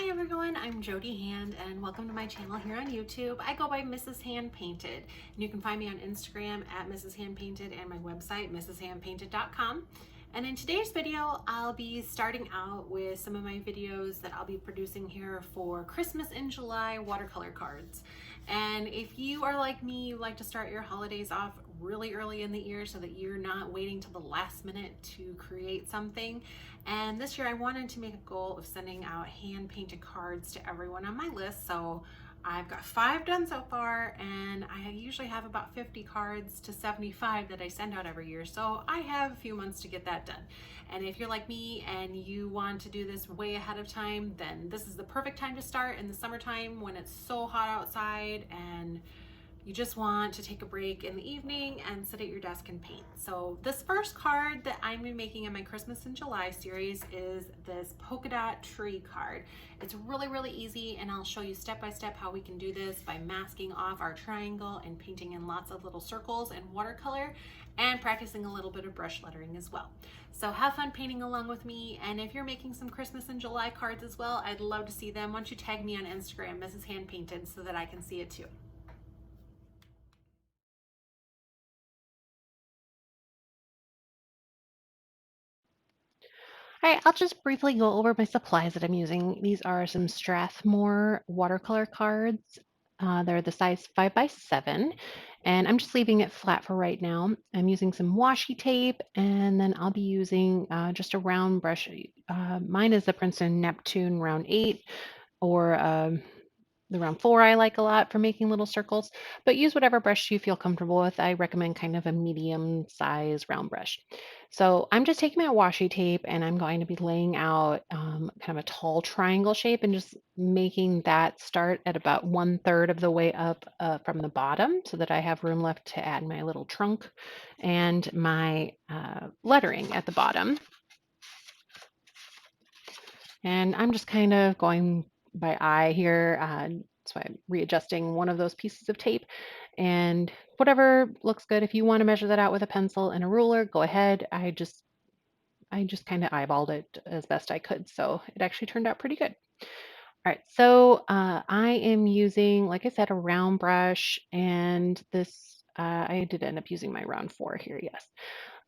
Hi everyone, I'm Jody Hand and welcome to my channel here on YouTube. I go by Mrs. Hand Painted and you can find me on Instagram at Mrs. Hand Painted and my website mrshandpainted.com. And in today's video, I'll be starting out with some of my videos that I'll be producing here for Christmas in July watercolor cards. And if you are like me, you like to start your holidays off really early in the year so that you're not waiting till the last minute to create something. And this year I wanted to make a goal of sending out hand painted cards to everyone on my list. So I've got 5 done so far, and I usually have about 50 cards to 75 that I send out every year. So I have a few months to get that done. And if you're like me and you want to do this way ahead of time, then this is the perfect time to start in the summertime when it's so hot outside and you just want to take a break in the evening and sit at your desk and paint. So this first card that I'm making in my Christmas in July series is this polka dot tree card. It's really easy, and I'll show you step by step how we can do this by masking off our triangle and painting in lots of little circles in watercolor and practicing a little bit of brush lettering as well. So have fun painting along with me, and if you're making some Christmas in July cards as well, I'd love to see them. Why don't you tag me on Instagram, Mrs. Hand Painted, so that I can see it too. All right, I'll just briefly go over my supplies that I'm using. These are some Strathmore watercolor cards. They're the size 5 by 7, and I'm just leaving it flat for right now. I'm using some washi tape, and then I'll be using just a round brush. Mine is the Princeton Neptune round 8, or the round 4 I like a lot for making little circles, but use whatever brush you feel comfortable with. I recommend kind of a medium size round brush. So I'm just taking my washi tape and I'm going to be laying out kind of a tall triangle shape and just making that start at about 1/3 of the way up from the bottom so that I have room left to add my little trunk and my lettering at the bottom. And I'm just kind of going by eye here. So I'm readjusting one of those pieces of tape, and whatever looks good. If you want to measure that out with a pencil and a ruler, go ahead. I just kind of eyeballed it as best I could, so it actually turned out pretty good. All right, so I am using, like I said, a round brush, and this I did end up using my round 4 here, yes.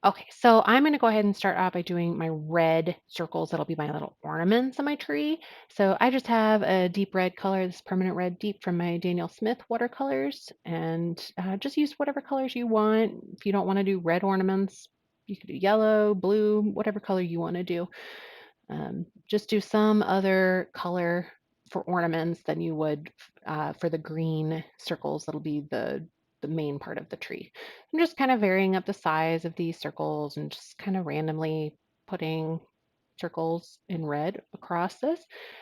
Okay, so I'm going to go ahead and start out by doing my red circles. That'll be my little ornaments on my tree. So I just have a deep red color, this permanent red deep from my Daniel Smith watercolors, and just use whatever colors you want. If you don't want to do red ornaments, you could do yellow, blue, whatever color you want to do. Just do some other color for ornaments than you would for the green circles. That'll be the main part of the tree. I'm just kind of varying up the size of these circles and just kind of randomly putting circles in red across this,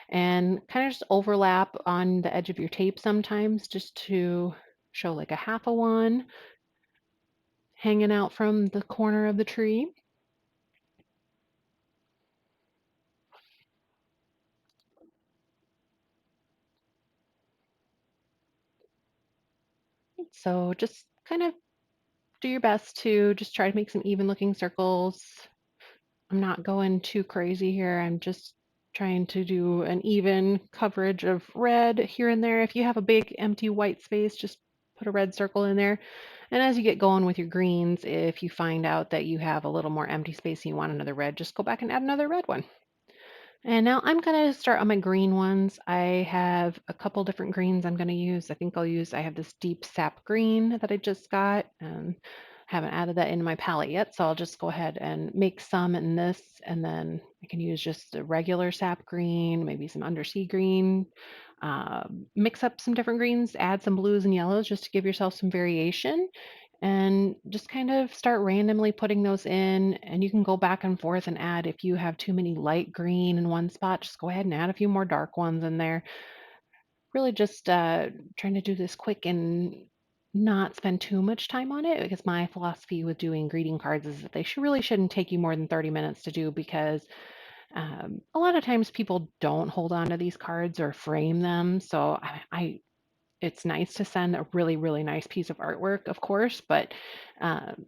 and kind of just overlap on the edge of your tape sometimes just to show like a half of one hanging out from the corner of the tree. So just kind of do your best to just try to make some even looking circles. I'm not going too crazy here. I'm just trying to do an even coverage of red here and there. If you have a big empty white space, just put a red circle in there. And as you get going with your greens, if you find out that you have a little more empty space and you want another red, just go back and add another red one. And now I'm going to start on my green ones. I have a couple different greens I'm going to use. I have this deep sap green that I just got. Haven't added that into my palette yet, so I'll just go ahead and make some in this, and then I can use just the regular sap green, maybe some undersea green, mix up some different greens, add some blues and yellows just to give yourself some variation, and just kind of start randomly putting those in. And you can go back and forth and add, if you have too many light green in one spot, just go ahead and add a few more dark ones in there. Really just trying to do this quick and not spend too much time on it, because my philosophy with doing greeting cards is that they really shouldn't take you more than 30 minutes to do, because a lot of times people don't hold on to these cards or frame them. So it's nice to send a really nice piece of artwork, of course, but um,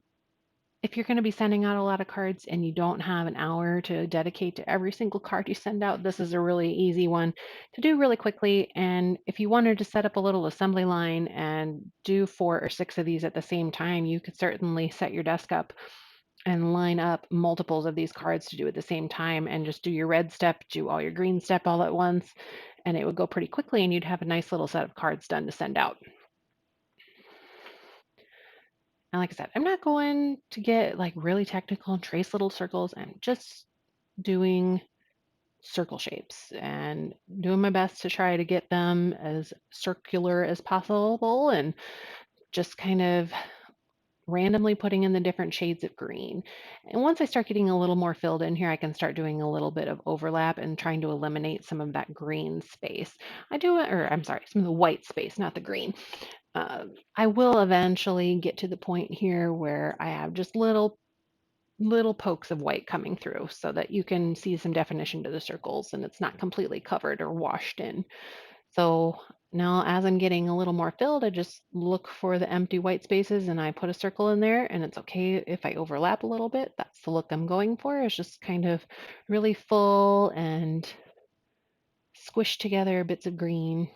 if you're going to be sending out a lot of cards and you don't have an hour to dedicate to every single card you send out, this is a really easy one to do really quickly. And if you wanted to set up a little assembly line and do 4 or 6 of these at the same time, you could certainly set your desk up and line up multiples of these cards to do at the same time and just do your red step, do all your green step all at once, and it would go pretty quickly and you'd have a nice little set of cards done to send out. And like I said, I'm not going to get like really technical and trace little circles. I'm just doing circle shapes and doing my best to try to get them as circular as possible and just kind of randomly putting in the different shades of green. And once I start getting a little more filled in here, I can start doing a little bit of overlap and trying to eliminate some of that green space. Or I'm sorry, some of the white space, not the green. I will eventually get to the point here where I have just little pokes of white coming through so that you can see some definition to the circles and it's not completely covered or washed in. So now as I'm getting a little more filled, I just look for the empty white spaces and I put a circle in there, and it's okay if I overlap a little bit. That's the look I'm going for. It's just kind of really full and squished together bits of green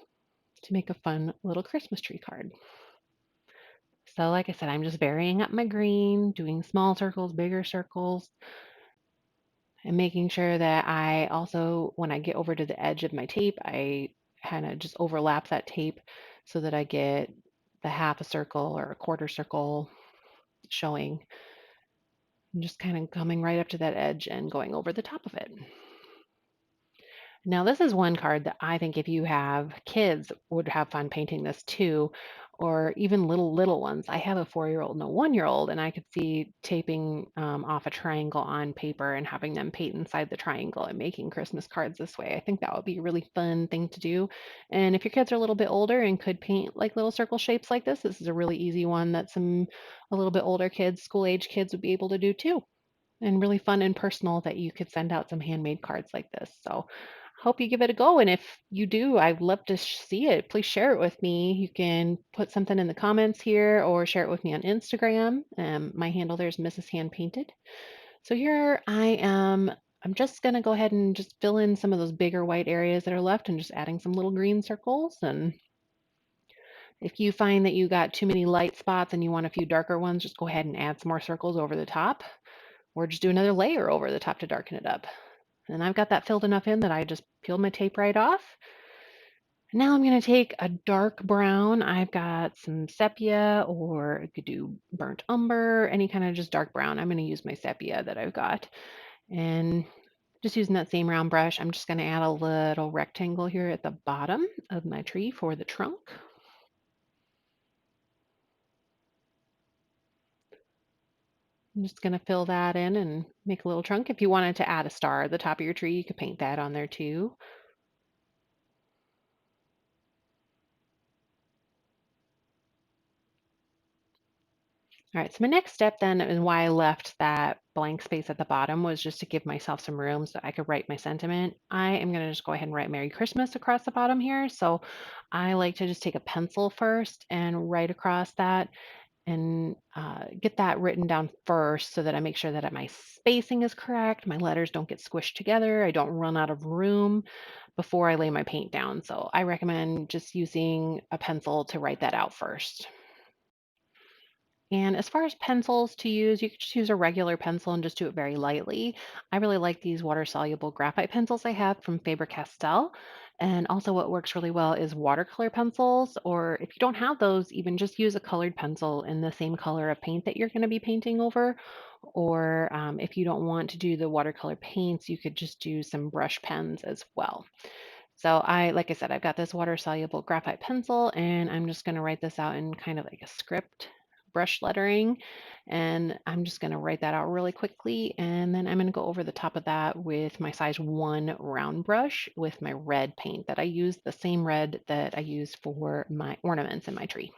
to make a fun little Christmas tree card. So like I said, I'm just varying up my green, doing small circles, bigger circles, and making sure that I also, when I get over to the edge of my tape, I kind of just overlap that tape so that I get the half a circle or a quarter circle showing. I'm just kind of coming right up to that edge and going over the top of it. Now, this is one card that I think if you have kids would have fun painting this too, or even little ones. I have a 4-year-old and a 1-year-old, and I could see taping off a triangle on paper and having them paint inside the triangle and making Christmas cards this way. I think that would be a really fun thing to do. And if your kids are a little bit older and could paint like little circle shapes like this is a really easy one that a little bit older kids, school age kids would be able to do too, and really fun and personal that you could send out some handmade cards like this. So hope you give it a go. And if you do, I'd love to see it. Please share it with me. You can put something in the comments here or share it with me on Instagram. My handle there is Mrs. Hand Painted. So here I am. I'm just going to go ahead and just fill in some of those bigger white areas that are left and just adding some little green circles. And if you find that you got too many light spots and you want a few darker ones, just go ahead and add some more circles over the top, or just do another layer over the top to darken it up. And I've got that filled enough in that I just peeled my tape right off. Now I'm going to take a dark brown. I've got some sepia, or I could do burnt umber, any kind of just dark brown. I'm going to use my sepia that I've got. And just using that same round brush, I'm just going to add a little rectangle here at the bottom of my tree for the trunk. I'm just going to fill that in and make a little trunk. If you wanted to add a star at the top of your tree, you could paint that on there too. All right, so my next step then, and why I left that blank space at the bottom, was just to give myself some room so I could write my sentiment. I am going to just go ahead and write Merry Christmas across the bottom here. So I like to just take a pencil first and write across that and get that written down first so that I make sure that my spacing is correct, my letters don't get squished together, I don't run out of room before I lay my paint down. So I recommend just using a pencil to write that out first. And as far as pencils to use, you could just use a regular pencil and just do it very lightly. I really like these water-soluble graphite pencils I have from Faber-Castell. And also what works really well is watercolor pencils, or if you don't have those, even just use a colored pencil in the same color of paint that you're going to be painting over. Or if you don't want to do the watercolor paints, you could just do some brush pens as well. So like I said, I've got this water soluble graphite pencil and I'm just going to write this out in kind of like a script brush lettering. And I'm just going to write that out really quickly. And then I'm going to go over the top of that with my size 1 round brush with my red paint that I use, the same red that I use for my ornaments in my tree.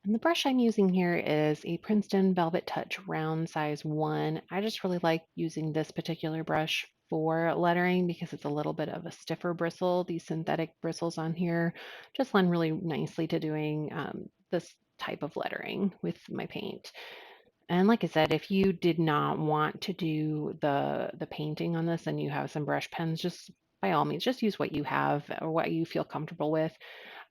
And the brush I'm using here is a Princeton Velvetouch round size 1. I just really like using this particular brush for lettering because it's a little bit of a stiffer bristle. These synthetic bristles on here just lend really nicely to doing this type of lettering with my paint. And like I said, if you did not want to do the painting on this and you have some brush pens, just by all means, just use what you have or what you feel comfortable with.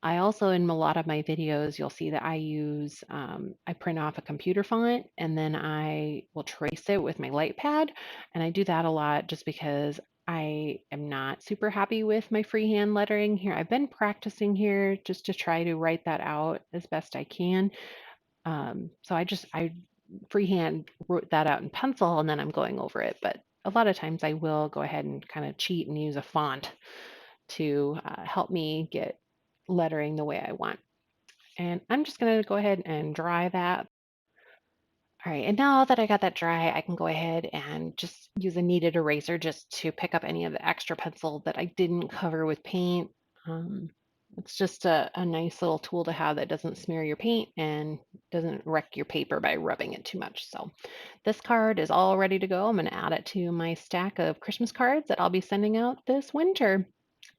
I also, in a lot of my videos, you'll see that I print off a computer font and then I will trace it with my light pad. And I do that a lot just because I am not super happy with my freehand lettering here. I've been practicing here just to try to write that out as best I can. So I freehand wrote that out in pencil and then I'm going over it. But a lot of times I will go ahead and kind of cheat and use a font to help me get lettering the way I want. And I'm just going to go ahead and dry that. All right, and now that I got that dry, I can go ahead and just use a kneaded eraser just to pick up any of the extra pencil that I didn't cover with paint. Um, it's just a nice little tool to have that doesn't smear your paint and doesn't wreck your paper by rubbing it too much. So this card is all ready to go. I'm going to add it to my stack of Christmas cards that I'll be sending out this winter.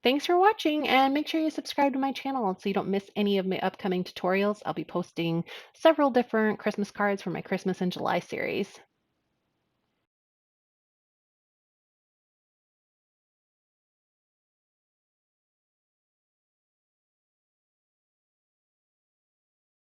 Thanks for watching, and make sure you subscribe to my channel so you don't miss any of my upcoming tutorials. I'll be posting several different Christmas cards for my Christmas in July series.